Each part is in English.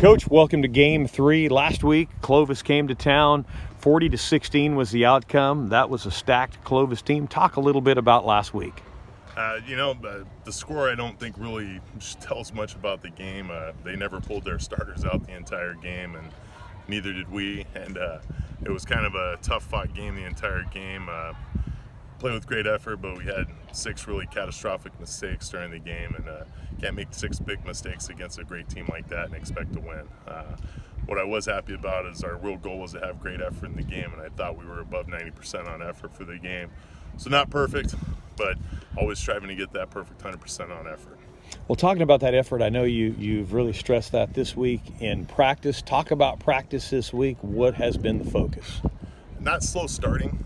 Coach, welcome to Game 3. Last week, Clovis came to town. 40-16 was the outcome. That was a stacked Clovis team. Talk a little bit about last week. The score I don't think really tells much about the game. They never pulled their starters out the entire game, and neither did we. And it was kind of a tough-fought game the entire game. Played with great effort, but we had 6 really catastrophic mistakes during the game, and can't make 6 big mistakes against a great team like that and expect to win. What I was happy about is our real goal was to have great effort in the game, and I thought we were above 90% on effort for the game. So not perfect, but always striving to get that perfect 100% on effort. Well, talking about that effort, I know you've really stressed that this week in practice. Talk about practice this week. What has been the focus? Not slow starting.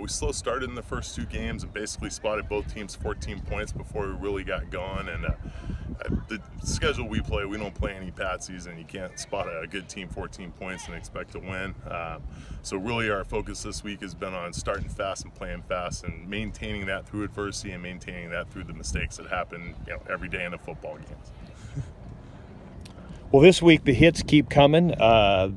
We slow started in the first 2 games and basically spotted both teams 14 points before we really got going. And the schedule we play, we don't play any patsies, and you can't spot a good team 14 points and expect to win. So really our focus this week has been on starting fast and playing fast and maintaining that through adversity and maintaining that through the mistakes that happen every day in the football games. Well, this week the hits keep coming.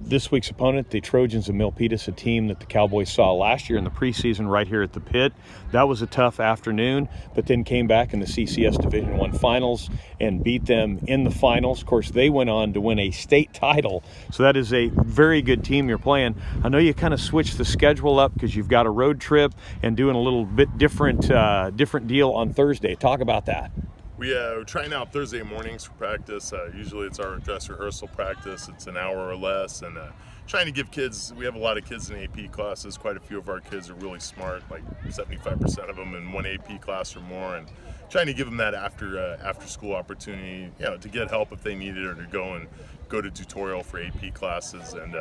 This week's opponent, the Trojans of Milpitas, a team that the Cowboys saw last year in the preseason right here at the pit. That was a tough afternoon, but then came back in the CCS Division I Finals and beat them in the finals. Of course, they went on to win a state title, so that is a very good team you're playing. I know you kind of switched the schedule up because you've got a road trip and doing a little bit different deal on Thursday. Talk about that. We're trying out Thursday mornings for practice. Usually it's our dress rehearsal practice. It's an hour or less, and trying to give kids, we have a lot of kids in AP classes. Quite a few of our kids are really smart, like 75% of them in one AP class or more, and trying to give them that after school opportunity, to get help if they need it, or to go to tutorial for AP classes, and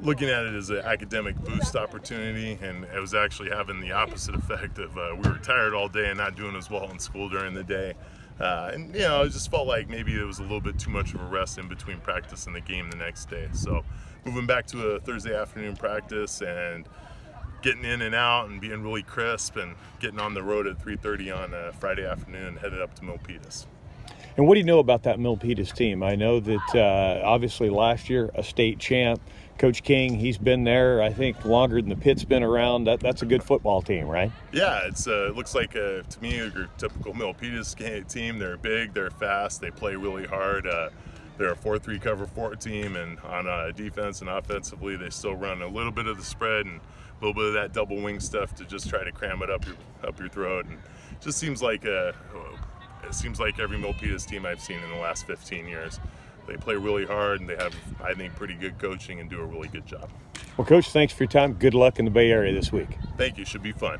looking at it as an academic boost opportunity. And it was actually having the opposite effect of we were tired all day and not doing as well in school during the day. I just felt like maybe it was a little bit too much of a rest in between practice and the game the next day. So moving back to a Thursday afternoon practice and getting in and out and being really crisp, and getting on the road at 3:30 on Friday afternoon, headed up to Milpitas. And what do you know about that Milpitas team? I know that obviously last year a state champ, Coach King, he's been there, I think, longer than the pit's been around. That's a good football team, right? Yeah, it looks like, to me, your typical Milpitas team. They're big, they're fast, they play really hard. They're a 4-3 cover 4 team, and on defense and offensively, they still run a little bit of the spread and a little bit of that double wing stuff to just try to cram it up your throat. And it just seems like every Milpitas team I've seen in the last 15 years. They play really hard, and they have, I think, pretty good coaching and do a really good job. Well, Coach, thanks for your time. Good luck in the Bay Area this week. Thank you. Should be fun.